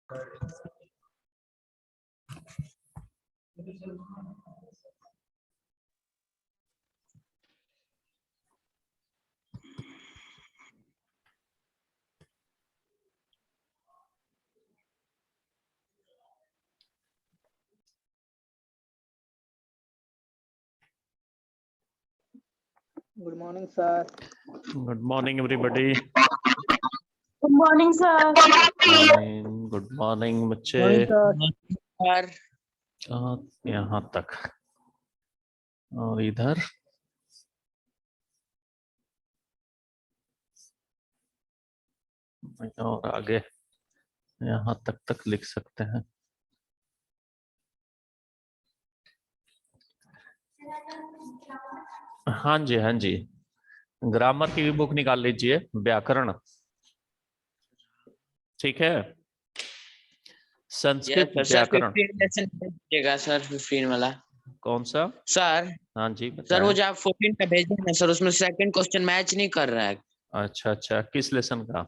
Good morning, sir. Good morning, everybody. Good morning sir. Good morning, बच्चे। Morning, sir. यहाँ तक और इधर और आगे यहाँ तक लिख सकते हैं। हाँ जी, हाँ जी। ग्रामर की भी बुक निकाल लीजिए, व्याकरण। ठीक है, संस्कृत व्याकरण। 15 लेसन भेजिएगा सर, 15 वाला। कौन सा सर? हाँ जी सर बताएं। वो जो आप 14 का भेजे हैं सर, उसमें सेकंड क्वेश्चन मैच नहीं कर रहा है। अच्छा अच्छा, किस लेसन का?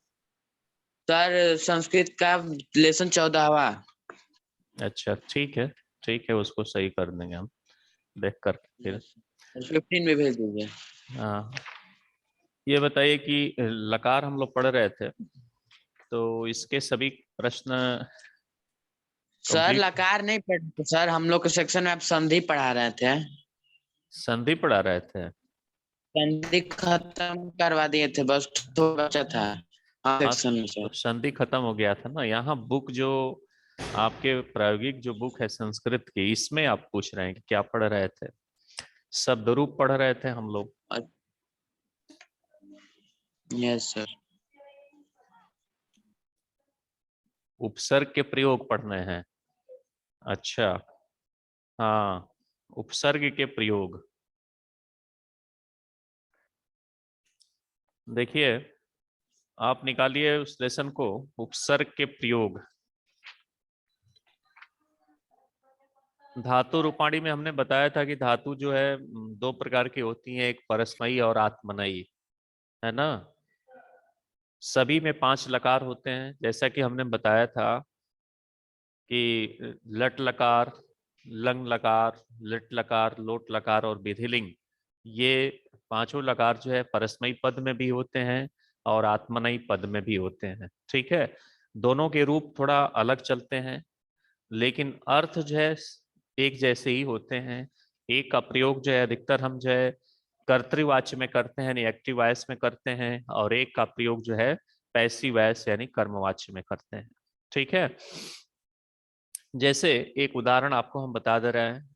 सर संस्कृत का लेसन 14वां। अच्छा ठीक है, उसको सही कर देंगे हम देख कर फिर। 15 में भेज दीजिए। हाँ, ये बताइए कि लकार हम लोग पढ़ रहे थे, तो इसके सभी प्रश्न सर complete- लकार नहीं पढ़ते सर, हम लोग के सेक्शन में आप संधि पढ़ा रहे थे। संधि पढ़ा रहे थे। संधि खत्म करवा दिए थे, बस थोड़ा बचा था सेक्शन में तो सर। संधि खत्म हो गया था ना। यहाँ बुक जो आपके प्रायोगिक जो बुक है संस्कृत की, इसमें आप पूछ रहे हैं कि क्या पढ़ रहे थे। शब्द रूप पढ़ रहे थे हम लोग। Yes sir. उपसर्ग के प्रयोग पढ़ने हैं। अच्छा हाँ, उपसर्ग के प्रयोग। देखिए, आप निकालिए उस लेसन को, उपसर्ग के प्रयोग। धातु रूपाणी में हमने बताया था कि धातु जो है दो प्रकार की होती हैं, एक परस्मयी और आत्मनेयी, है ना। सभी में 5 लकार होते हैं, जैसा कि हमने बताया था कि लट लकार, लंग लकार, लिट लकार, लोट लकार और विधिलिंग, ये पांचों लकार जो है परस्मयी पद में भी होते हैं और आत्मनेयी पद में भी होते हैं। ठीक है, दोनों के रूप थोड़ा अलग चलते हैं, लेकिन अर्थ जो है एक जैसे ही होते हैं। एक का प्रयोग जो है अधिकतर हम जो है कर्तृवाच्य में करते हैं यानी एक्टिव वॉइस में करते हैं, और एक का प्रयोग जो है पैसिव वॉइस यानी कर्मवाच्य में करते हैं। ठीक है, जैसे एक उदाहरण आपको हम बता दे रहे हैं।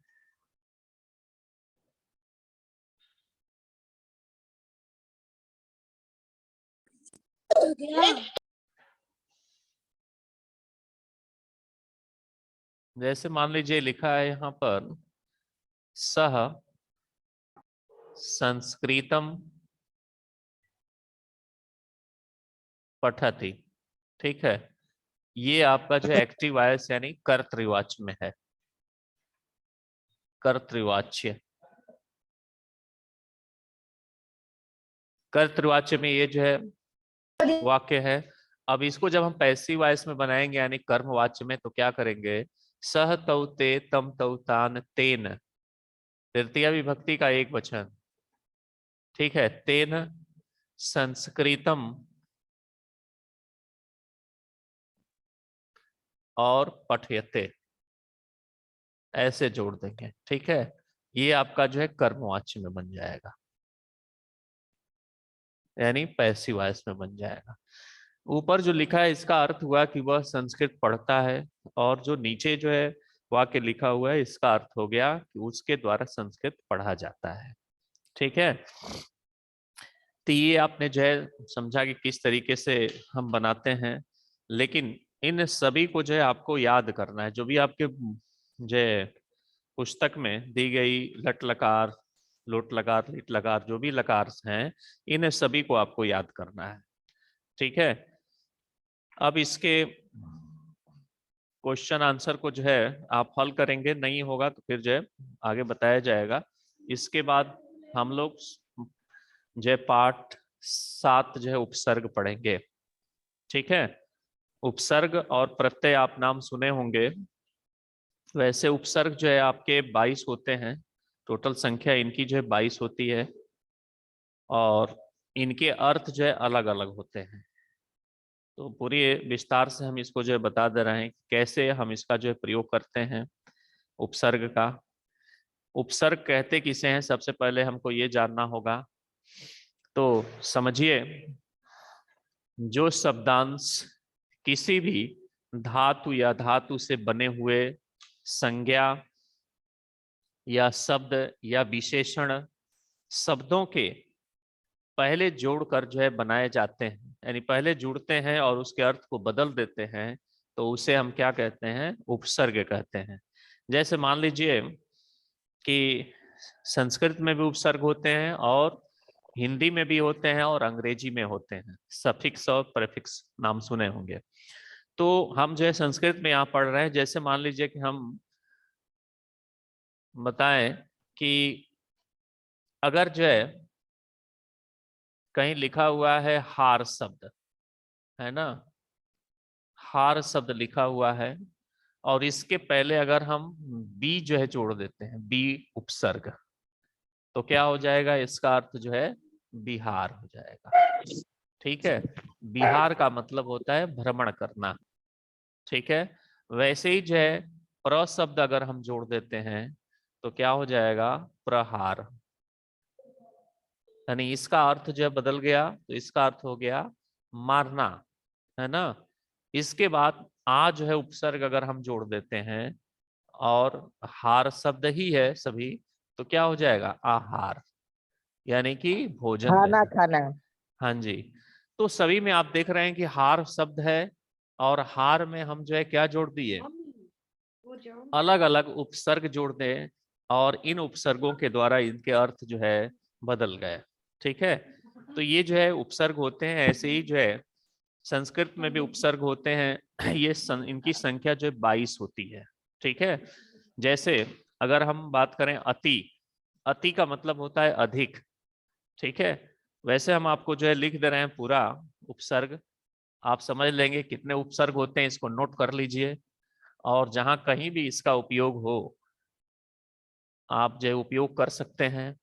जैसे मान लीजिए लिखा है यहाँ पर, सह संस्कृतम पठति। ठीक है, ये आपका जो एक्टिव वॉइस यानी कर्तृवाच्य में है। कर्तृवाच्य, कर्तृवाच्य में ये जो है वाक्य है। अब इसको जब हम पैसिव वॉइस में बनाएंगे यानी कर्मवाच्य में, तो क्या करेंगे? सह तौ ते तम तौ तान तेन, तृतीया विभक्ति का एक वचन। ठीक है, तेन संस्कृतम और पठयते, ऐसे जोड़ देंगे। ठीक है, ये आपका जो है कर्मवाच्य में बन जाएगा यानी पैसिव वॉइस में बन जाएगा। ऊपर जो लिखा है इसका अर्थ हुआ कि वह संस्कृत पढ़ता है, और जो नीचे जो है वाक्य लिखा हुआ है इसका अर्थ हो गया कि उसके द्वारा संस्कृत पढ़ा जाता है। ठीक है, तो ये आपने जो है समझा कि किस तरीके से हम बनाते हैं, लेकिन इन सभी को जो है आपको याद करना है। जो भी आपके जो है पुस्तक में दी गई लट लकार, लोट लकार, लिट लकार, जो भी लकार हैं, इन सभी को आपको याद करना है। ठीक है, अब इसके क्वेश्चन आंसर को जो है आप हल करेंगे, नहीं होगा तो फिर जो है आगे बताया जाएगा। इसके बाद हम लोग जो है पाठ 7 जो है उपसर्ग पढ़ेंगे। ठीक है, उपसर्ग और प्रत्यय आप नाम सुने होंगे। वैसे उपसर्ग जो है आपके 22 होते हैं, टोटल संख्या इनकी जो है 22 होती है, और इनके अर्थ जो है अलग अलग होते हैं। तो पूरी विस्तार से हम इसको जो है बता दे रहे हैं कैसे हम इसका जो है प्रयोग करते हैं उपसर्ग का। उपसर्ग कहते किसे हैं, सबसे पहले हमको ये जानना होगा। तो समझिए, जो शब्दांश किसी भी धातु या धातु से बने हुए संज्ञा या शब्द या विशेषण शब्दों के पहले जोड़कर जो है बनाए जाते हैं, यानी पहले जुड़ते हैं और उसके अर्थ को बदल देते हैं, तो उसे हम क्या कहते हैं, उपसर्ग कहते हैं। जैसे मान लीजिए कि संस्कृत में भी उपसर्ग होते हैं और हिंदी में भी होते हैं और अंग्रेजी में होते हैं, सफिक्स और प्रेफिक्स नाम सुने होंगे। तो हम जो है संस्कृत में यहाँ पढ़ रहे हैं, जैसे मान लीजिए कि हम बताएं कि अगर जो है कहीं लिखा हुआ है हार शब्द, है ना, हार शब्द लिखा हुआ है, और इसके पहले अगर हम बी जो है जोड़ देते हैं, बी उपसर्ग, तो क्या हो जाएगा, इसका अर्थ जो है बिहार हो जाएगा। ठीक है, बिहार का मतलब होता है भ्रमण करना। ठीक है, वैसे ही जो है प्र शब्द अगर हम जोड़ देते हैं तो क्या हो जाएगा, प्रहार, यानी इसका अर्थ जो है बदल गया, तो इसका अर्थ हो गया मारना, है ना। इसके बाद आ जो है उपसर्ग अगर हम जोड़ देते हैं और हार शब्द ही है सभी, तो क्या हो जाएगा, आहार, यानी कि भोजन खाना लेना। खाना। हाँ जी, तो सभी में आप देख रहे हैं कि हार शब्द है, और हार में हम जो है क्या जोड़ दिए, अलग अलग उपसर्ग जोड़ दें, और इन उपसर्गों के द्वारा इनके अर्थ जो है बदल गए। ठीक है, तो ये जो है उपसर्ग होते हैं। ऐसे ही जो है संस्कृत में भी उपसर्ग होते हैं। ये इनकी संख्या जो है 22 होती है। ठीक है, जैसे अगर हम बात करें अति, अति का मतलब होता है अधिक। ठीक है, वैसे हम आपको जो है लिख दे रहे हैं पूरा उपसर्ग, आप समझ लेंगे कितने उपसर्ग होते हैं, इसको नोट कर लीजिए, और जहां कहीं भी इसका उपयोग हो आप जो है उपयोग कर सकते हैं।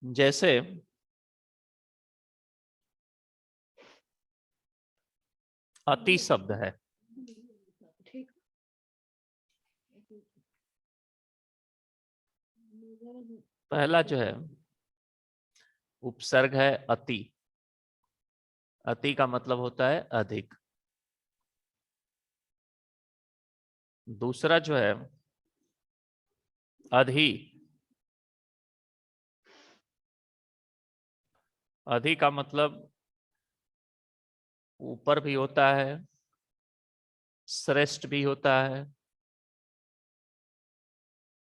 जैसे अति शब्द है, पहला जो है उपसर्ग है अति, अति का मतलब होता है अधिक। दूसरा जो है अधि, अधि का मतलब ऊपर भी होता है, श्रेष्ठ भी होता है।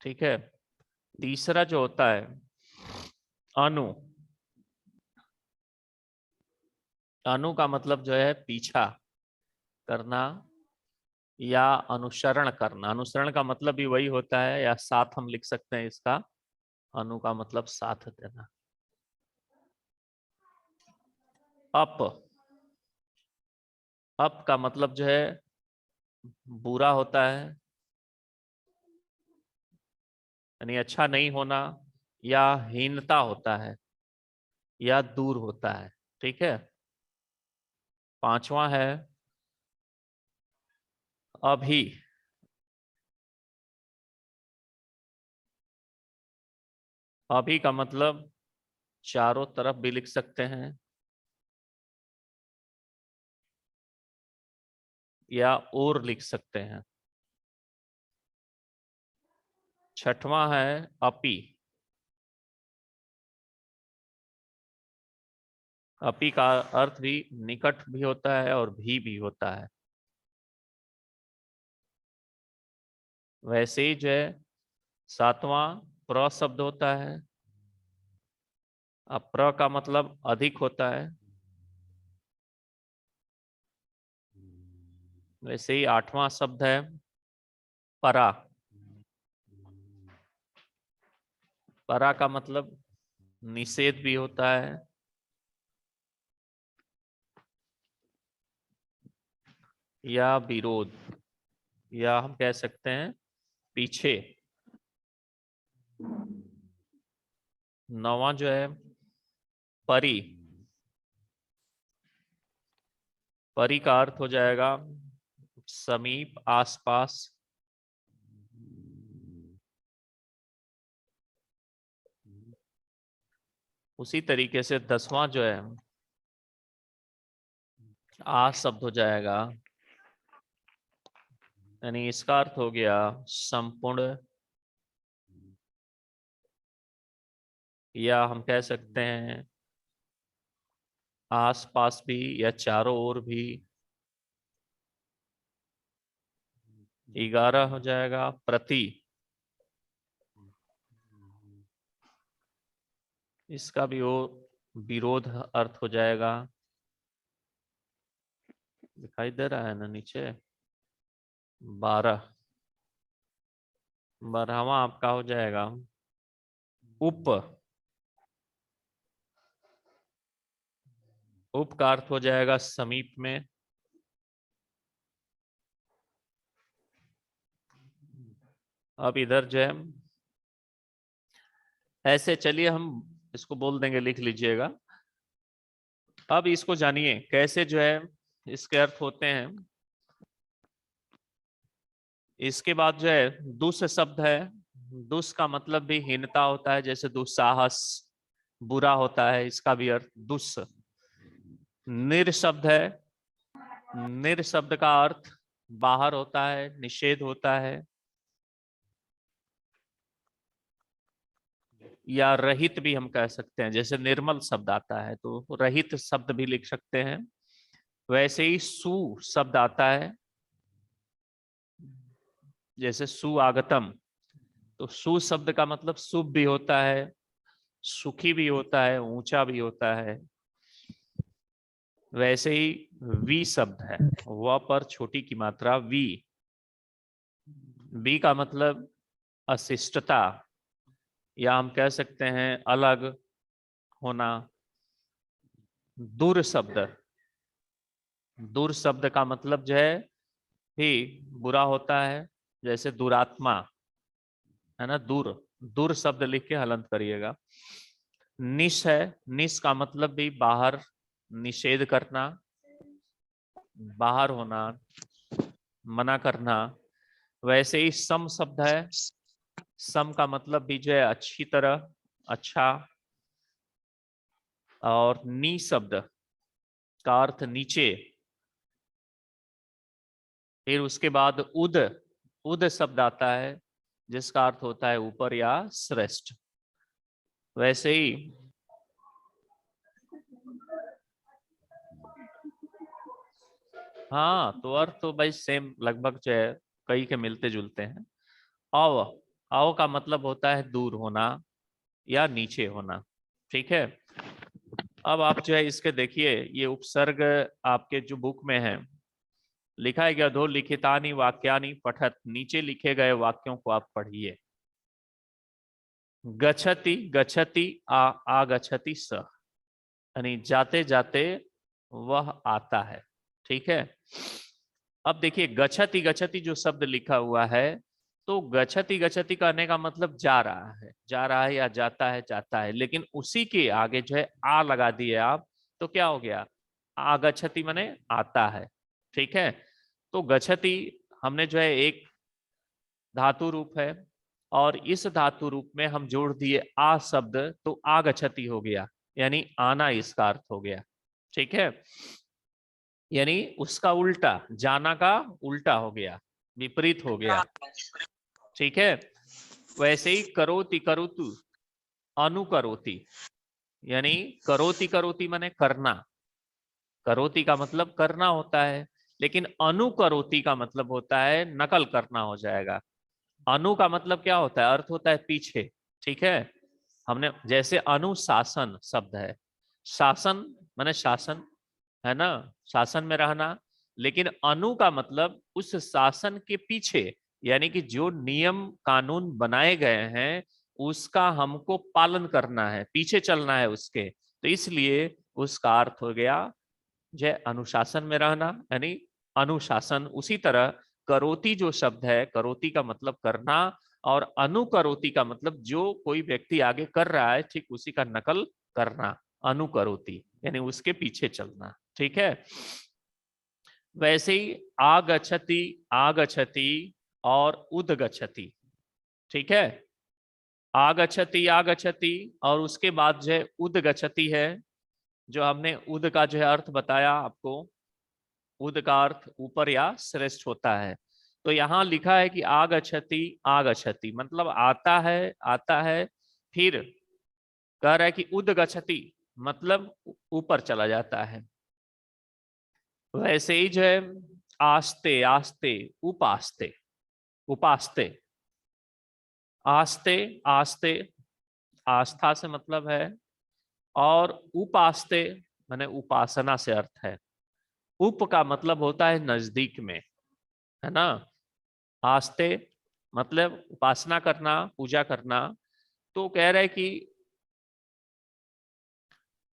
ठीक है, तीसरा जो होता है अनु, अनु का मतलब जो है पीछा करना या अनुसरण करना। अनुसरण का मतलब भी वही होता है, या साथ हम लिख सकते हैं इसका, अनु का मतलब साथ देना। अप, अप का मतलब जो है बुरा होता है, यानी अच्छा नहीं होना, या हीनता होता है, या दूर होता है। ठीक है, पांचवा है अभी, अभी का मतलब चारों तरफ भी लिख सकते हैं, या और लिख सकते हैं। छठवां है अपी, अपी का अर्थ भी निकट भी होता है और भी होता है। वैसे ही जो है सातवां प्र शब्द होता है, अब प्र का मतलब अधिक होता है। वैसे ही आठवां शब्द है परा, परा का मतलब निषेध भी होता है, या विरोध, या हम कह सकते हैं पीछे। 9वां जो है परि। परि का अर्थ हो जाएगा समीप, आसपास। उसी तरीके से 10वां जो है आ शब्द हो जाएगा, यानी इसका अर्थ हो गया संपूर्ण, या हम कह सकते हैं आसपास भी या चारों ओर भी। 11 हो जाएगा प्रति। इसका भी वो विरोध अर्थ हो जाएगा। दिखाई दे रहा है ना नीचे। 12। 12वां आपका हो जाएगा उप। उप का अर्थ हो जाएगा समीप में। अब इधर जो है ऐसे, चलिए हम इसको बोल देंगे, लिख लीजिएगा। अब इसको जानिए कैसे जो है इसके अर्थ होते हैं। इसके बाद जो है दुस शब्द है। दुस का मतलब भी हीनता होता है, जैसे दुस्साहस, बुरा होता है, इसका भी अर्थ दुस। निर शब्द है। निर शब्द का अर्थ बाहर होता है, निषेध होता है। या रहित भी हम कह सकते हैं, जैसे निर्मल शब्द आता है तो रहित शब्द भी लिख सकते हैं। वैसे ही सु शब्द आता है, जैसे सुआगतम। तो सु शब्द का मतलब शुभ भी होता है, सुखी भी होता है, ऊंचा भी होता है। वैसे ही वी शब्द है, व पर छोटी की मात्रा वी। वी का मतलब अशिष्टता, या हम कह सकते हैं अलग होना। दूर शब्द। दूर शब्द का मतलब जो है भी बुरा होता है, जैसे दुरात्मा है ना। दूर, दूर शब्द लिख के हलंत करिएगा। निश है। निश का मतलब भी बाहर, निषेध करना, बाहर होना, मना करना। वैसे ही सम शब्द है। सम का मतलब भी जो है अच्छी तरह, अच्छा। और नी शब्द का अर्थ नीचे। फिर उसके बाद उद। उद शब्द आता है जिसका अर्थ होता है ऊपर या श्रेष्ठ। वैसे ही हाँ, तो अर्थ तो भाई सेम लगभग जो है कई के मिलते जुलते हैं। अव। अव का मतलब होता है दूर होना या नीचे होना। ठीक है। अब आप जो है इसके देखिए, ये उपसर्ग आपके जो बुक में है लिखा है, अधो लिखितानि वाक्यानि पठत। नीचे लिखे गए वाक्यों को आप पढ़िए। गच्छति, गच्छति आगच्छति स, यानी जाते जाते वह आता है। ठीक है। अब देखिए गच्छति, गच्छति जो शब्द लिखा हुआ है, तो गच्छति गच्छति कहने का मतलब जा रहा है, जा रहा है या जाता है, जाता है। लेकिन उसी के आगे जो है आ लगा दिए आप, तो क्या हो गया? आगच्छति माने आता है। ठीक है। तो गच्छति हमने जो है एक धातु रूप है, और इस धातु रूप में हम जोड़ दिए आ शब्द, तो आगच्छति हो गया, यानी आना इसका अर्थ हो गया। ठीक है। यानी उसका उल्टा, जाना का उल्टा हो गया, विपरीत हो गया। ठीक है। वैसे ही करोति, करोतु, अनुकरोति, यानी करोति, करोति माने करना। करोति का मतलब करना होता है, लेकिन अनुकरोति का मतलब होता है नकल करना हो जाएगा। अनु का मतलब क्या होता है? अर्थ होता है पीछे। ठीक है। हमने जैसे अनुशासन शब्द है, शासन माने शासन, है ना, शासन में रहना। लेकिन अनु का मतलब उस शासन के पीछे, यानी कि जो नियम कानून बनाए गए हैं उसका हमको पालन करना है, पीछे चलना है उसके। तो इसलिए उसका अर्थ हो गया जय अनुशासन में रहना, यानी अनुशासन। उसी तरह करोति जो शब्द है, करोति का मतलब करना, और अनुकरोति का मतलब जो कोई व्यक्ति आगे कर रहा है ठीक उसी का नकल करना, अनुकरोति यानी उसके पीछे चलना। ठीक है, वैसे ही आगच्छति, आगच्छति और उदगच्छति। ठीक है, आगच्छति आगच्छति और उसके बाद जो है उदगच्छति है, जो हमने उद का जो है अर्थ बताया आपको। उद का अर्थ ऊपर या श्रेष्ठ होता है। तो यहाँ लिखा है कि आगच्छति, आगच्छति मतलब आता है, आता है। फिर कह रहा है कि उदगच्छति मतलब ऊपर चला जाता है। वैसे ही जो है आस्ते, आस्ते, उपास्ते, उपास्ते, आस्ते, आस्ते आस्था से मतलब है, और उपास्ते माने उपासना से अर्थ है। उप का मतलब होता है नजदीक में, है ना। आस्ते मतलब उपासना करना, पूजा करना। तो कह रहे कि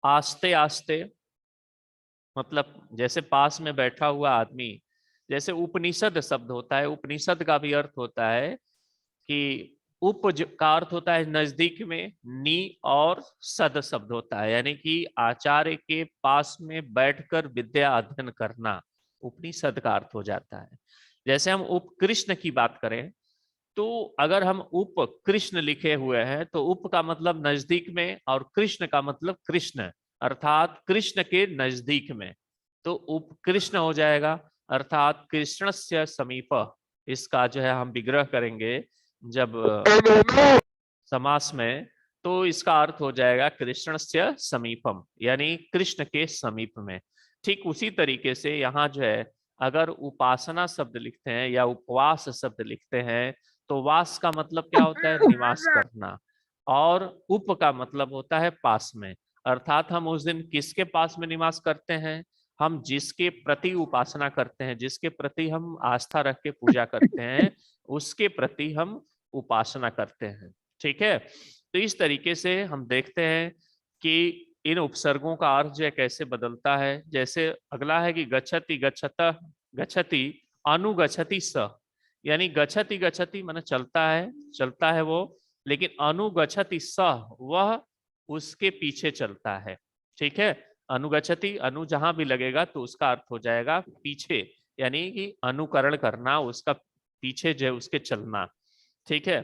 आस्ते, आस्ते मतलब जैसे पास में बैठा हुआ आदमी। जैसे उपनिषद शब्द होता है, उपनिषद का भी अर्थ होता है कि उप का अर्थ होता है नजदीक में, नी और सद शब्द होता है यानी कि आचार्य के पास में बैठकर विद्या अध्ययन करना, उपनिषद का अर्थ हो जाता है। जैसे हम उप कृष्ण की बात करें तो अगर हम उप कृष्ण लिखे हुए हैं तो उप का मतलब नजदीक में और कृष्ण का मतलब कृष्ण, अर्थात कृष्ण के नजदीक में, तो उप कृष्ण हो जाएगा। अर्थात कृष्णस्य समीप, इसका जो है हम विग्रह करेंगे जब समास में, तो इसका अर्थ हो जाएगा कृष्णस्य समीपम यानी कृष्ण के समीप में। ठीक उसी तरीके से यहाँ जो है अगर उपासना शब्द लिखते हैं या उपवास शब्द लिखते हैं तो वास का मतलब क्या होता है, निवास करना, और उप का मतलब होता है पास में। अर्थात हम उस दिन किसके पास में निवास करते हैं, हम जिसके प्रति उपासना करते हैं, जिसके प्रति हम आस्था रख के पूजा करते हैं, उसके प्रति हम उपासना करते हैं। ठीक है, तो इस तरीके से हम देखते हैं कि इन उपसर्गों का अर्थ जो है कैसे बदलता है। जैसे अगला है कि गच्छति, गच्छतः, गच्छति, अनुगच्छति स, यानी गच्छति, गच्छति माने चलता है, चलता है वो, लेकिन अनुगच्छति स वह उसके पीछे चलता है। ठीक है, अनुगच्छति, अनु जहां भी लगेगा तो उसका अर्थ हो जाएगा पीछे, यानी कि अनुकरण करना, उसका पीछे जो है उसके चलना। ठीक है,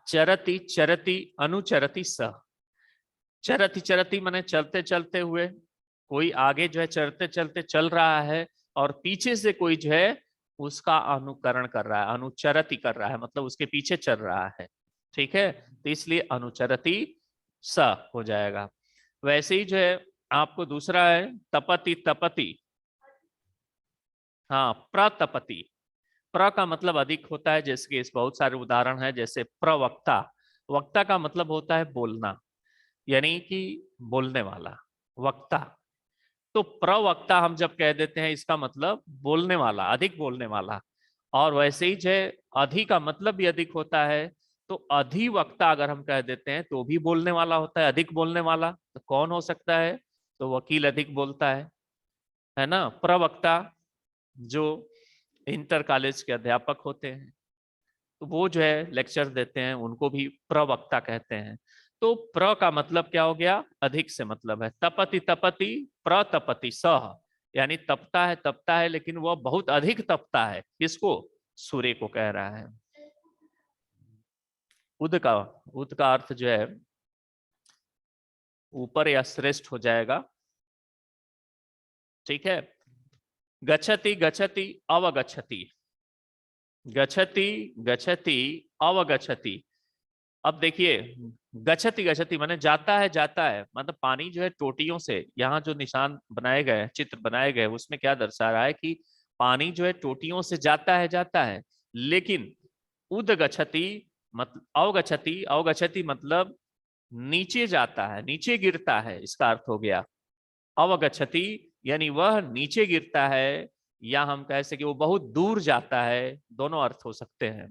चरति, चरति, अनुचरति स, चरति, चरति माने चलते चलते हुए, कोई आगे जो है चलते चलते चल रहा है और पीछे से कोई जो है उसका अनुकरण कर रहा है, अनुचरति कर रहा है मतलब उसके पीछे चल रहा है। ठीक है, तो इसलिए अनुचरति स हो जाएगा। वैसे ही जो है आपको दूसरा है तपति, तपति, हाँ प्रतपति। प्र का मतलब अधिक होता है, जैसे कि इस बहुत सारे उदाहरण है, जैसे प्रवक्ता, वक्ता का मतलब होता है बोलना यानी कि बोलने वाला, वक्ता। तो प्रवक्ता हम जब कह देते हैं इसका मतलब बोलने वाला, अधिक बोलने वाला। और वैसे ही जो अधि का मतलब भी अधिक होता है, तो अधिवक्ता अगर हम कह देते हैं तो भी बोलने वाला होता है, अधिक बोलने वाला। तो कौन हो सकता है, तो वकील अधिक बोलता है ना। प्रवक्ता जो इंटर कॉलेज के अध्यापक होते हैं तो वो जो है लेक्चर देते हैं, उनको भी प्रवक्ता कहते हैं। तो प्र का मतलब क्या हो गया, अधिक से मतलब है। तपति, तपति, प्रतपति सह, यानी तपता है, तपता है लेकिन वह बहुत अधिक तपता है। किसको, सूर्य को कह रहा है। उद का अर्थ जो है ऊपर या श्रेष्ठ हो जाएगा। ठीक है, गच्छति, गच्छति, अवगच्छति, गच्छति, गच्छति, अवगच्छति। अब देखिए गच्छति, गच्छति माने जाता है, जाता है मतलब पानी जो है टोटियों से, यहाँ जो निशान बनाए गए, चित्र बनाए गए, उसमें क्या दर्शा रहा है कि पानी जो है टोटियों से जाता है, जाता है। लेकिन उदगच्छति मतलब अवगच्छति, अवगच्छति मतलब नीचे जाता है, नीचे गिरता है, इसका अर्थ हो गया। अवगच्छति यानी वह नीचे गिरता है, या हम कह सके वो बहुत दूर जाता है, दोनों अर्थ हो सकते हैं।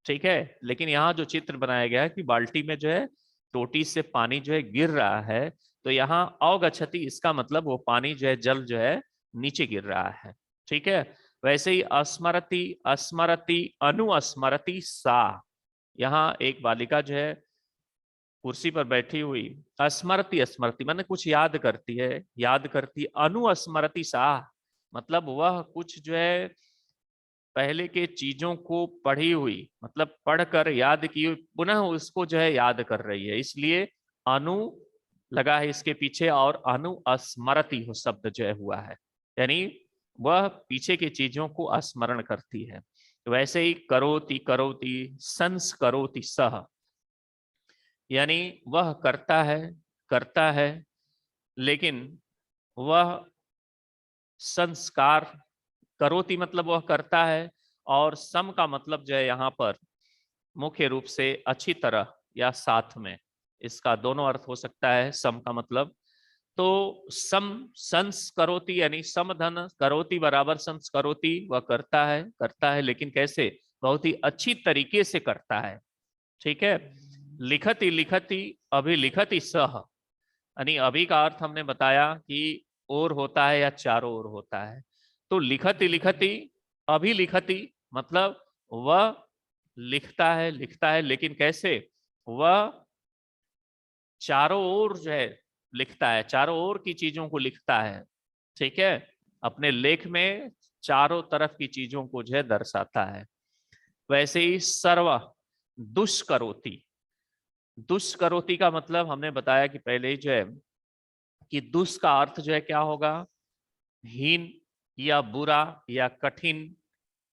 ठीक है, लेकिन यहाँ जो चित्र बनाया गया है कि बाल्टी में जो है टोटी से पानी जो है गिर रहा है, तो यहाँ अवगच्छति इसका मतलब वो पानी जो है, जल जो है नीचे गिर रहा है। ठीक है। वैसे ही अस्मरति, अस्मरति, अनुस्मरति सा, यहाँ एक बालिका जो है कुर्सी पर बैठी हुई, स्मरती स्मरती माने कुछ याद करती है, याद करती, अनुस्मरति सा मतलब वह कुछ जो है पहले के चीजों को पढ़ी हुई, मतलब पढ़कर याद की पुनः उसको जो है याद कर रही है, इसलिए अनु लगा है इसके पीछे और अनुस्मरति हो शब्द जो है हुआ है, यानी वह पीछे की चीजों को स्मरण करती है। वैसे ही करोति करोति संस्करोति सह, यानी वह करता है लेकिन वह संस्कार, करोति मतलब वह करता है, और सम का मतलब जो है यहाँ पर मुख्य रूप से अच्छी तरह या साथ में, इसका दोनों अर्थ हो सकता है सम का मतलब। तो सम संस्करोति यानी समधन करोति बराबर संस्करोति, वह करता है लेकिन कैसे, बहुत ही अच्छी तरीके से करता है। ठीक है। लिखति लिखति अभिलिखति सह, यानी अभी का अर्थ हमने बताया कि और होता है या चारों ओर होता है, तो लिखति लिखति अभिलिखति मतलब वह लिखता है लेकिन कैसे, वह चारों ओर जो है लिखता है, चारों ओर की चीजों को लिखता है। ठीक है, अपने लेख में चारों तरफ की चीजों को जो है दर्शाता है। वैसे ही सर्व दुष्करोति, दुष्करोति का मतलब हमने बताया कि पहले ही जो है कि दुष् का अर्थ जो है क्या होगा, हीन या बुरा या कठिन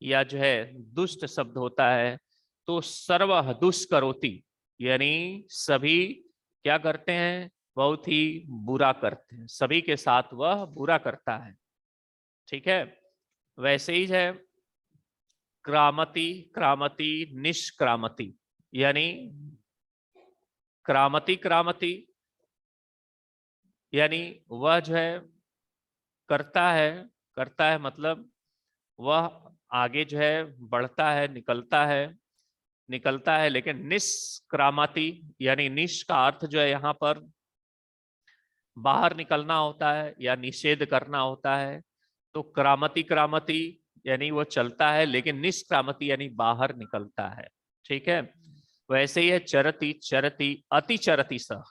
या जो है दुष्ट शब्द होता है। तो सर्व दुष्करोति यानी सभी क्या करते हैं, बहुत ही बुरा करते हैं, सभी के साथ वह बुरा करता है। ठीक है। वैसे ही है क्रामति क्रामति निष्क्रामति, यानी क्रामति क्रामति यानी वह जो है करता है मतलब वह आगे जो है बढ़ता है, निकलता है लेकिन निष्क्रामति यानी निष् का अर्थ जो है यहाँ पर बाहर निकलना होता है या निषेध करना होता है। तो क्रामति क्रामति यानी वो चलता है लेकिन निष्क्रामति यानी बाहर निकलता है। ठीक है। वैसे ही है चरति चरति अति चरति सह,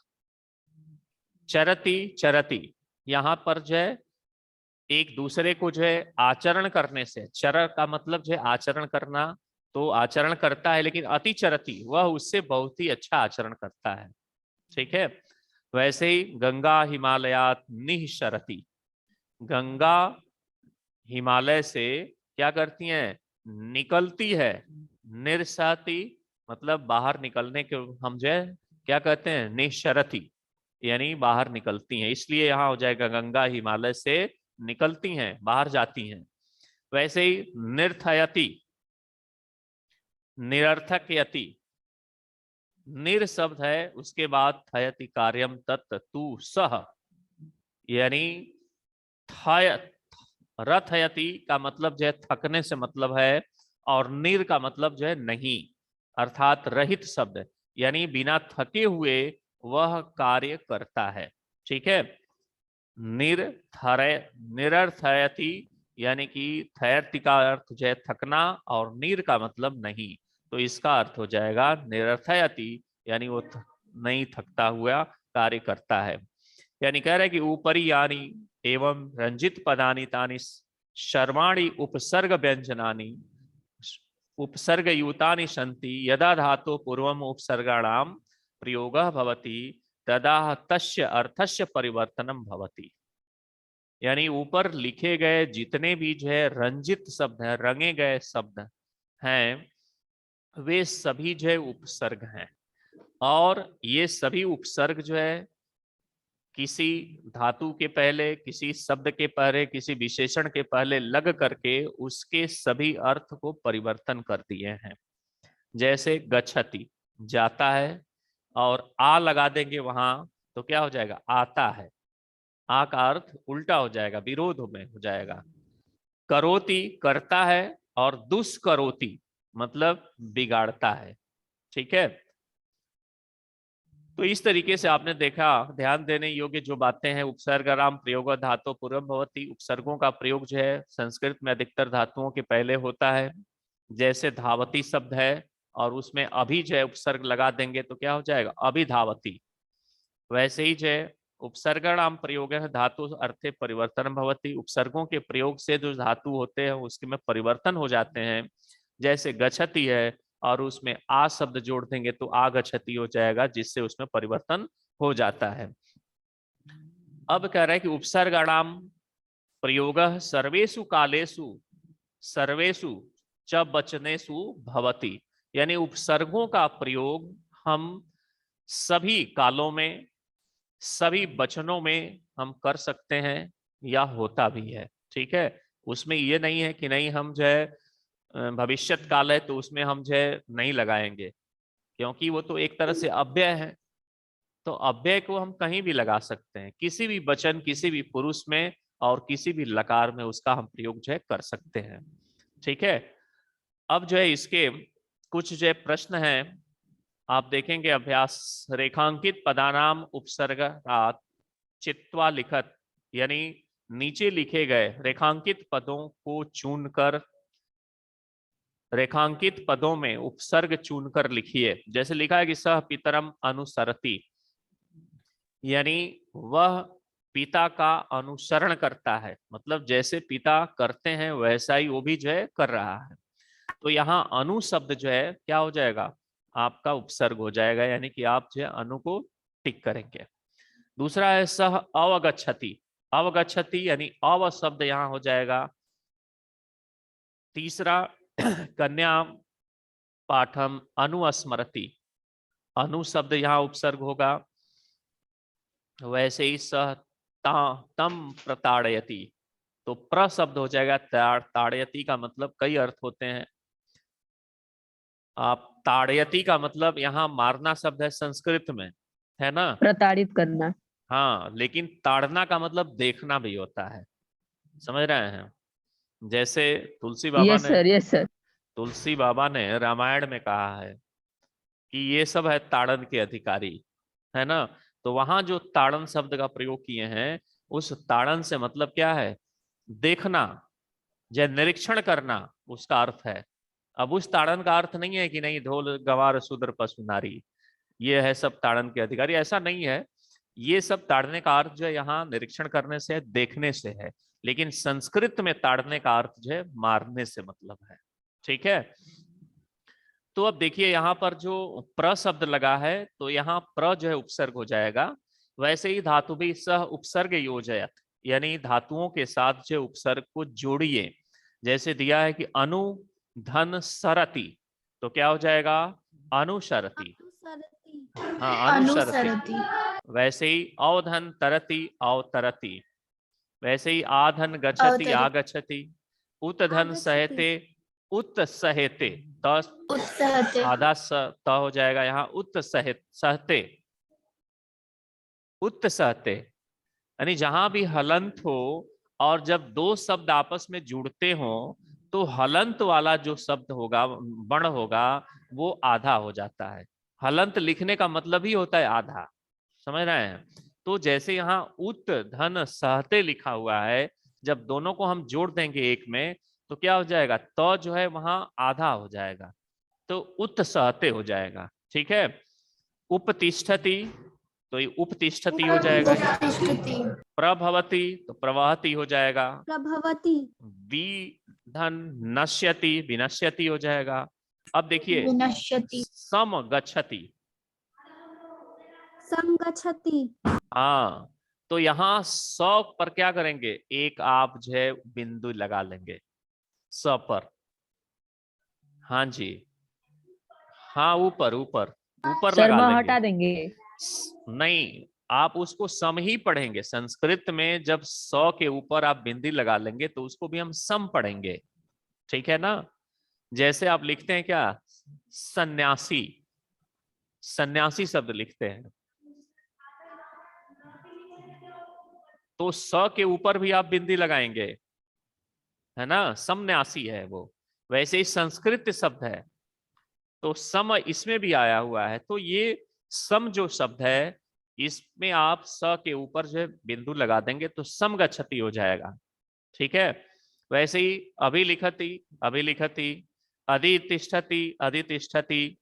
चरति चरति यहाँ पर जो है एक दूसरे को जो है आचरण करने से, चर का मतलब जो है आचरण करना, तो आचरण करता है लेकिन अति चरति वह उससे बहुत ही अच्छा आचरण करता है। ठीक है। वैसे ही गंगा हिमालयात निःसरति, गंगा हिमालय से क्या करती है, निकलती है। निरसाती मतलब बाहर निकलने के हम जो है क्या कहते हैं, निःसरति यानी बाहर निकलती हैं, इसलिए यहाँ हो जाएगा गंगा हिमालय से निकलती हैं, बाहर जाती हैं। वैसे ही निर्थयति निरर्थक यति, निर शब्द है उसके बाद थयति कार्यम तत् तु सह, यानी थय रथयति का मतलब जो है थकने से मतलब है, और निर का मतलब जो है नहीं अर्थात रहित शब्द, यानी बिना थके हुए वह कार्य करता है। ठीक है। निरर्थयति यानी कि थयति का अर्थ जो है थकना और नीर का मतलब नहीं, तो इसका अर्थ हो जाएगा निरर्थयति यानी वो नहीं थकता हुआ कार्य करता है। यानी कह रहे कि ऊपरी यानी एवं रंजित पदानि तानि शर्वाणि उपसर्ग व्यंजनानि उपसर्ग युतानि सन्ति, यदा धातु पूर्वम उपसर्गाणाम प्रयोगः भवति तदा तस्य अर्थस्य परिवर्तनम भवति। यानी ऊपर लिखे गए जितने भी जो है रंजित शब्द है, रंगे गए शब्द हैं, वे सभी जो है उपसर्ग हैं, और ये सभी उपसर्ग जो है किसी धातु के पहले, किसी शब्द के पहले, किसी विशेषण के पहले लग करके उसके सभी अर्थ को परिवर्तन कर दिए हैं। जैसे गच्छति जाता है, और आ लगा देंगे वहां तो क्या हो जाएगा, आता है, आ का अर्थ उल्टा हो जाएगा, विरोध में हो जाएगा। करोति करता है, और दुष्करोति मतलब बिगाड़ता है। ठीक है। तो इस तरीके से आपने देखा, ध्यान देने योग्य जो बातें हैं, उपसर्गराम प्रयोग धातु पूर्वम भवति, उपसर्गों का प्रयोग जो है संस्कृत में अधिकतर धातुओं के पहले होता है। जैसे धावती शब्द है और उसमें अभी जो है उपसर्ग लगा देंगे तो क्या हो जाएगा, अभिधावती। वैसे ही जो है उपसर्गणाम प्रयोग है धातु अर्थे परिवर्तन भवति, उपसर्गों के प्रयोग से जो धातु होते हैं उसके में परिवर्तन हो जाते हैं। जैसे गच्छति है और उसमें आ शब्द जोड़ देंगे तो आगच्छति हो जाएगा, जिससे उसमें परिवर्तन हो जाता है। अब कह रहा है कि उपसर्गणाम प्रयोग सर्वेषु कालेषु सर्वेषु च वचनेषु भवति, यानी उपसर्गों का प्रयोग हम सभी कालों में सभी वचनों में हम कर सकते हैं या होता भी है। ठीक है, उसमें ये नहीं है कि नहीं हम जो है भविष्यत काल है तो उसमें हम जो है नहीं लगाएंगे, क्योंकि वो तो एक तरह से अव्यय है। तो अव्यय को हम कहीं भी लगा सकते हैं, किसी भी वचन किसी भी पुरुष में और किसी भी लकार में उसका हम प्रयोग जो है कर सकते हैं। ठीक है, अब जो है इसके कुछ जो है प्रश्न हैं, आप देखेंगे अभ्यास। रेखांकित पदानाम उपसर्गात् चित्वा लिखत, यानी नीचे लिखे गए रेखांकित पदों को चुनकर रेखांकित पदों में उपसर्ग चुनकर लिखिए। जैसे लिखा है कि सह पितरम अनुसरति, यानी वह पिता का अनुसरण करता है, मतलब जैसे पिता करते हैं वैसा ही वो भी जो है कर रहा है। तो यहाँ अनु शब्द जो है क्या हो जाएगा, आपका उपसर्ग हो जाएगा, यानी कि आप जो है अनु को टिक करेंगे। दूसरा है सह अवगच्छति, अवगच्छति यानी अव शब्द यहाँ हो जाएगा। तीसरा कन्या पाठम अनुस्मरति, अनु शब्द यहाँ उपसर्ग होगा। वैसे ही सह तम प्रताड़यति, तो प्र शब्द हो जाएगा। ताड़यति का मतलब कई अर्थ होते हैं। आप ताड़यति का मतलब यहाँ मारना शब्द है संस्कृत में, है ना, प्रताड़ित करना। हाँ, लेकिन ताड़ना का मतलब देखना भी होता है, समझ रहे हैं। जैसे तुलसी बाबा ने रामायण में कहा है कि ये सब है ताड़न के अधिकारी, है ना। तो वहां जो ताड़न शब्द का प्रयोग किए हैं, उस ताड़न से मतलब क्या है, देखना या निरीक्षण करना, उसका अर्थ है। अब उस ताड़न का अर्थ नहीं है कि नहीं ढोल गवार शूद्र पशु नारी ये है सब ताड़न के अधिकारी, ऐसा नहीं है। ये सब ताड़ने का अर्थ जो है यहाँ निरीक्षण करने से देखने से है, लेकिन संस्कृत में ताड़ने का अर्थ जो है मारने से मतलब है। ठीक है, तो अब देखिए यहाँ पर जो प्र शब्द लगा है तो यहाँ प्र जो है उपसर्ग हो जाएगा। वैसे ही धातु भी सह उपसर्ग योजयत, यानी धातुओं के साथ जो उपसर्ग को जोड़िए। जैसे दिया है कि अनु धन सरति, तो क्या हो जाएगा, अनुसरति। हाँ, अनुसरति। वैसे ही अवधन तरति अवतरति, वैसे ही आधन गच्छति आगच्छति, उत्धन सहते उत्सहते, आधा त हो जाएगा यहाँ उत्सहते उत्सहते, यानी जहां भी हलंत हो और जब दो शब्द आपस में जुड़ते हो तो हलंत वाला जो शब्द होगा वर्ण होगा वो आधा हो जाता है। हलंत लिखने का मतलब ही होता है आधा, समझ रहे हैं। तो जैसे यहाँ उत धन सहते लिखा हुआ है, जब दोनों को हम जोड़ देंगे एक में तो क्या हो जाएगा, तो जो है वहां आधा हो जाएगा, तो उत सहते हो जाएगा। ठीक है, उपतिष्ठति, तो ये उपतिष्ठति हो जाएगा। प्रभवती तो प्रवहती हो जाएगा। प्रभवती। विधन नश्यति विनश्यति हो जाएगा। अब देखिए विनश्यति। सम गच्छति, संगच्छति। हाँ, तो यहाँ स पर क्या करेंगे, एक आप जो है बिंदु लगा लेंगे स पर। हाँ जी, हाँ, ऊपर ऊपर ऊपर लगा लेंगे, हटा देंगे। नहीं, आप उसको सम ही पढ़ेंगे। संस्कृत में जब स के ऊपर आप बिंदी लगा लेंगे तो उसको भी हम सम पढ़ेंगे, ठीक है ना। जैसे आप लिखते हैं क्या, सन्यासी, सन्यासी शब्द लिखते हैं तो स के ऊपर भी आप बिंदी लगाएंगे, है ना, समन्यासी है वो। वैसे ही संस्कृत शब्द है तो सम इसमें भी आया हुआ है, तो ये सम जो शब्द है इसमें आप स के ऊपर जो है बिंदु लगा देंगे तो सम गच्छति हो जाएगा। ठीक है, वैसे ही अभिलिखति अभिलिखति, अधितिष्ठति अधितिष्ठति,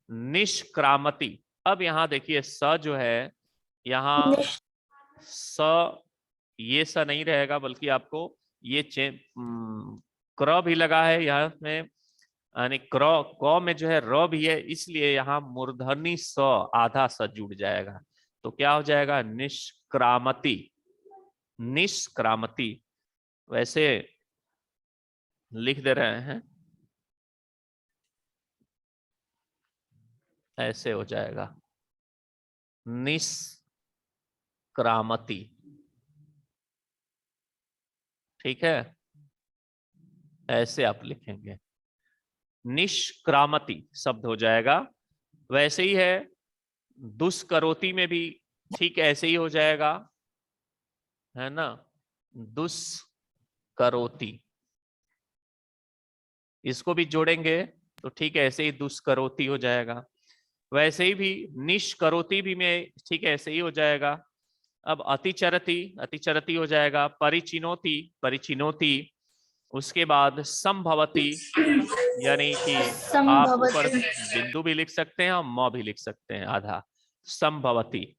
निष्क्रामति। अब यहाँ देखिए स जो है यहाँ स ये स नहीं रहेगा बल्कि आपको ये क्र भी लगा है यहाँ में, यानी क में जो है र भी है, इसलिए यहाँ मूर्धनी स आधा स जुड़ जाएगा तो क्या हो जाएगा निष्क्रामति। निष्क्रामति वैसे लिख दे रहे हैं, ऐसे हो जाएगा निष्क्रामति। ठीक है, ऐसे आप लिखेंगे निष्क्रामति शब्द हो जाएगा। वैसे ही है दुष्करोति में भी ठीक ऐसे ही हो जाएगा, है ना, दुष्करोति। इसको भी जोड़ेंगे तो ठीक ऐसे ही दुष्करोति हो जाएगा। वैसे ही भी निष्करोति भी में ठीक ऐसे ही हो जाएगा। अब अतिचरति अतिचरति हो जाएगा, परिचिनोति परिचिनोति, उसके बाद संभवति, यानी कि आप ऊपर बिंदु भी लिख सकते हैं और म भी लिख सकते हैं आधा, संभवति।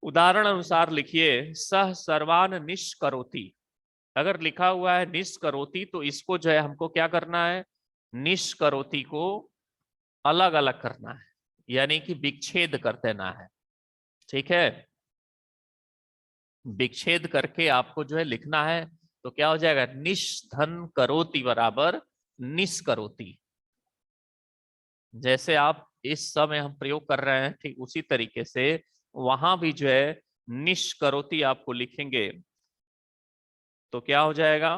उदाहरण अनुसार लिखिए सह सर्वान निष्करोति। अगर लिखा हुआ है निष्करोति तो इसको जो है हमको क्या करना है, निष्करोति को अलग अलग करना है, यानी कि विच्छेद कर देना है। ठीक है, विच्छेद करके आपको जो है लिखना है तो क्या हो जाएगा निष्धन करोति बराबर निष्करोति। जैसे आप इस समय हम प्रयोग कर रहे हैं ठीक उसी तरीके से वहां भी जो है निष्करोति आपको लिखेंगे तो क्या हो जाएगा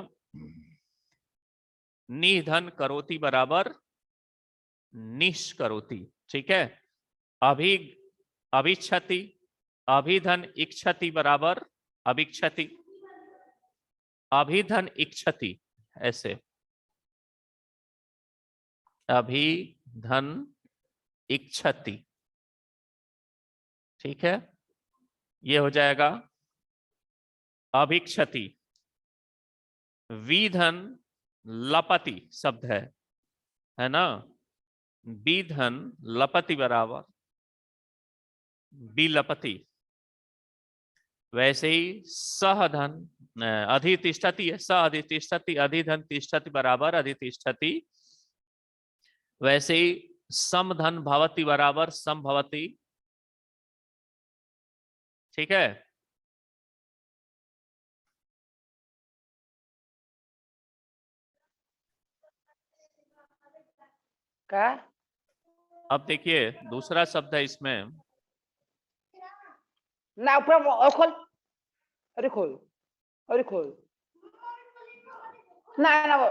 निधन करोति बराबर निष्करोति। ठीक है, अभिक्षति अभिधन इक्षति बराबर अभिक्षति, अभिधन इक्षति, ऐसे अभिधन इक्षति। ठीक है, ये हो जाएगा अभिक्षति। विधन लपति शब्द है ना, विधन लपति बराबर विलपति। वैसे ही सहधन अधितिष्ठति है, स अधितिष्ठति अधिधन तिष्ठति बराबर अधितिष्ठति। वैसे ही समधन भवति बराबर संभवति। ठीक है, क्या? अब देखिए दूसरा शब्द है इसमें, ना ऊपर और खोल, अरे खोल, अरे खोल ना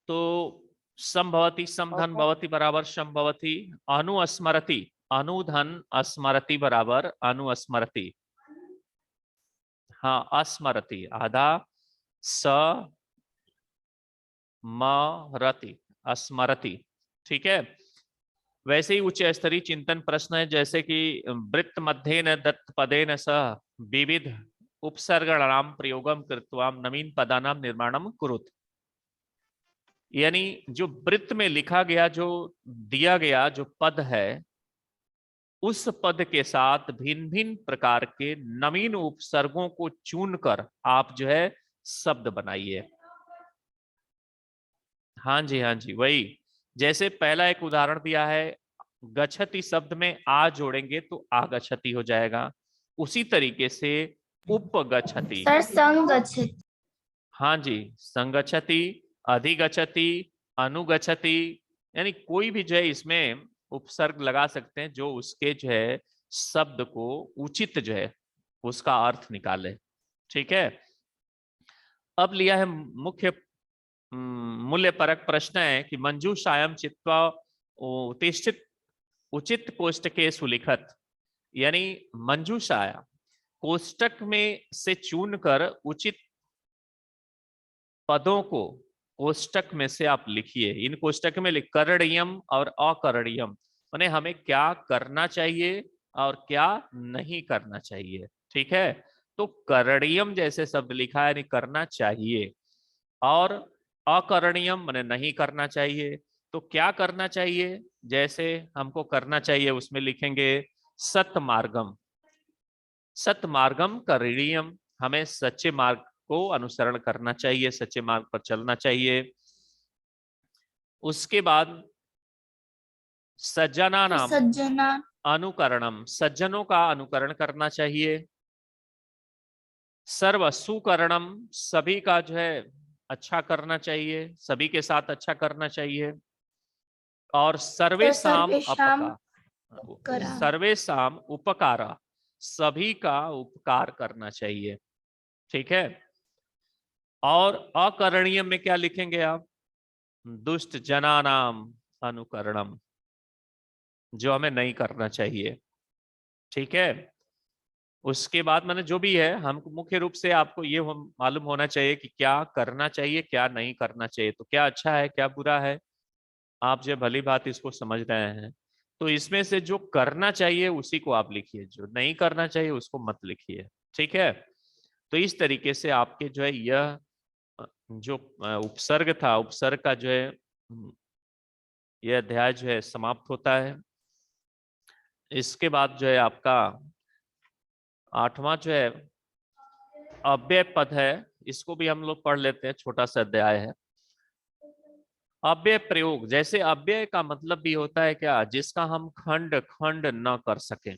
तो संभवति समधन भवति बराबर संभवति। अनुस्मरति अनुधन स्मरति बराबर अनुस्मरति। हाँ स्मरति आधा स्मरति स्मरति। ठीक है, वैसे ही उच्च स्तरीय चिंतन प्रश्न है जैसे कि वृत्त मध्येन दत्त पदेन सह विविध उपसर्गणाम प्रयोगम कृत्वा नवीन पदानाम निर्माणम कुरुत। यानी जो वृत्त में लिखा गया जो दिया गया जो पद है उस पद के साथ भिन्न भिन्न प्रकार के नवीन उपसर्गों को चुनकर आप जो है शब्द बनाइए। हाँ जी वही, जैसे पहला एक उदाहरण दिया है गच्छति शब्द में आ जोड़ेंगे तो आगच्छति हो जाएगा, उसी तरीके से उपगच्छति। सर संगच्छति। हाँ जी, संगच्छति अधिगच्छति अनुगच्छति, यानी कोई भी जो है इसमें उपसर्ग लगा सकते हैं जो उसके जो है शब्द को उचित जो है उसका अर्थ निकाले। ठीक है, अब लिया है मुख्य मूल्य परक प्रश्न है कि मंजूषायाम चित्वा उत्तिष्ठित उचित कोष्टके सुलिखत। यानी मंजूषाया कोष्टक में से चुनकर उचित पदों को कोष्टक में से आप लिखिए। इन कोष्टक में करणीयम और अकरणीयम माने हमें क्या करना चाहिए और क्या नहीं करना चाहिए। ठीक है, तो करणीयम जैसे शब्द लिखा है यानी करना चाहिए, और अकरणीयम माने नहीं करना चाहिए। तो क्या करना चाहिए, जैसे हमको करना चाहिए उसमें लिखेंगे सतमार्गम। सतमार्गम करणीयम, हमें सच्चे मार्ग को अनुसरण करना चाहिए, सच्चे मार्ग पर चलना चाहिए। उसके बाद सज्जना नाम सज्जना अनुकरणम, सज्जनों का अनुकरण करना चाहिए। सर्व सुकरणम, सभी का जो है अच्छा करना चाहिए, सभी के साथ अच्छा करना चाहिए। और सर्वेशाम सर्वेषाम अपकार, सर्वेशाम उपकारा, सभी का उपकार करना चाहिए। ठीक है, और अकरणीय में क्या लिखेंगे आप, दुष्ट जनानाम अनुकरणम, जो हमें नहीं करना चाहिए। ठीक है, उसके बाद मैंने जो भी है, हम मुख्य रूप से आपको ये मालूम होना चाहिए कि क्या करना चाहिए क्या नहीं करना चाहिए, तो क्या अच्छा है क्या बुरा है, आप जो भली बात इसको समझ रहे हैं। तो इसमें से जो करना चाहिए उसी को आप लिखिए, जो नहीं करना चाहिए उसको मत लिखिए। ठीक है, तो इस तरीके से आपके जो है यह जो उपसर्ग था, उपसर्ग का जो है यह अध्याय जो है समाप्त होता है। इसके बाद जो है आपका 8वां जो है अव्यय पद है, इसको भी हम लोग पढ़ लेते हैं, छोटा सा अध्याय है। अव्यय प्रयोग, जैसे अव्यय का मतलब भी होता है क्या, जिसका हम खंड खंड न कर सकें।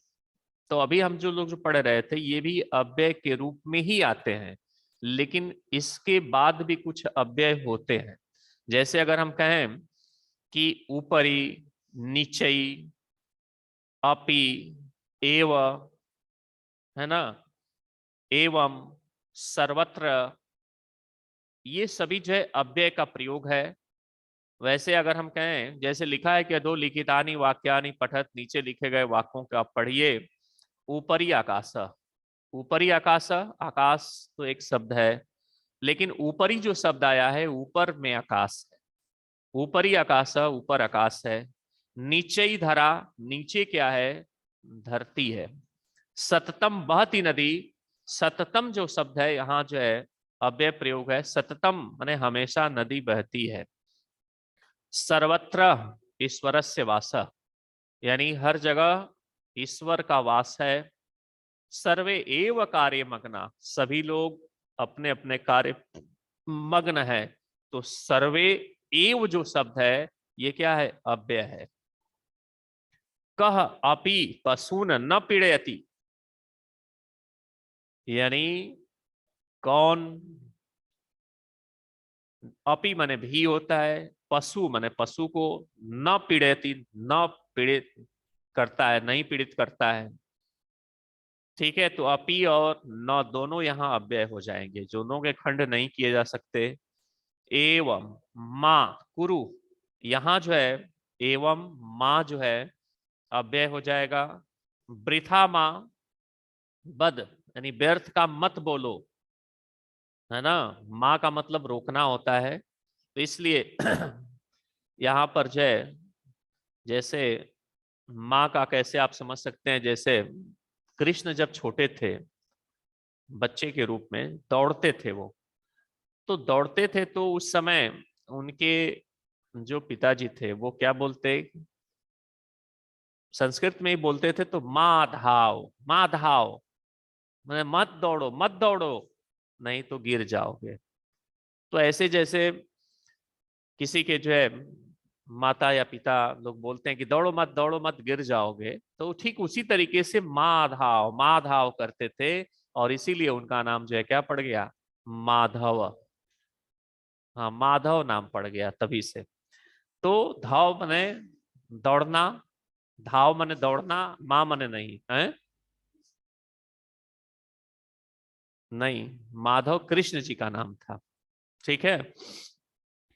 तो अभी हम जो लोग जो पढ़ रहे थे ये भी अव्यय के रूप में ही आते हैं, लेकिन इसके बाद भी कुछ अव्यय होते हैं। जैसे अगर हम कहें कि ऊपरी, नीचई, अपि, एव, है ना, एवं, सर्वत्र, ये सभी जो है अव्यय का प्रयोग है। वैसे अगर हम कहें, जैसे लिखा है कि दो लिखितानि वाक्यानि पठत, नीचे लिखे गए वाक्यों को आप पढ़िए। ऊपरी आकाश, ऊपरी आकाश, आकाश तो एक शब्द है, लेकिन ऊपरी जो शब्द आया है ऊपर में आकाश है, ऊपरी आकाश, ऊपर आकाश है। नीचे ही धरा, नीचे क्या है, धरती है। सततम बहती नदी, सततम जो शब्द है यहाँ जो है अव्यय प्रयोग है, सततम माने हमेशा नदी बहती है। सर्वत्र ईश्वरस्य वास, यानी हर जगह ईश्वर का वास है। सर्वे एव कार्य मग्ना, सभी लोग अपने अपने कार्य मग्न है। तो सर्वे एव जो शब्द है ये क्या है, अव्यय है। कह अपि पशून न पीड़यति, यानी कौन, अपि माने भी होता है, पशु माने पशु को, न पीड़यति न पीड़ित करता है, नहीं पीड़ित करता है। ठीक है, तो अपि और न दोनों यहाँ अव्यय हो जाएंगे, दोनों के खंड नहीं किए जा सकते। एवं माँ कुरु, यहाँ जो है एवं माँ जो है अव्यय हो जाएगा। वृथा माँ, बद यानी व्यर्थ का मत बोलो, है ना, माँ का मतलब रोकना होता है। तो इसलिए यहाँ पर जो है, जैसे माँ का कैसे आप समझ सकते हैं, जैसे कृष्ण जब छोटे थे बच्चे के रूप में दौड़ते थे वो, तो दौड़ते थे तो उस समय उनके जो पिताजी थे वो क्या बोलते, संस्कृत में ही बोलते थे, तो माँ धाव, माँ धाव, मैंने मत दौड़ो मत दौड़ो, नहीं तो गिर जाओगे। तो ऐसे जैसे किसी के जो है माता या पिता लोग बोलते हैं कि दौड़ो मत गिर जाओगे, तो ठीक उसी तरीके से माँ धाव करते थे, और इसीलिए उनका नाम जो है क्या पड़ गया, माधव। हाँ, माधव नाम पड़ गया तभी से। तो धाव मने दौड़ना, धाव मने दौड़ना, माँ मने नहीं है, नहीं, माधव कृष्ण जी का नाम था। ठीक है,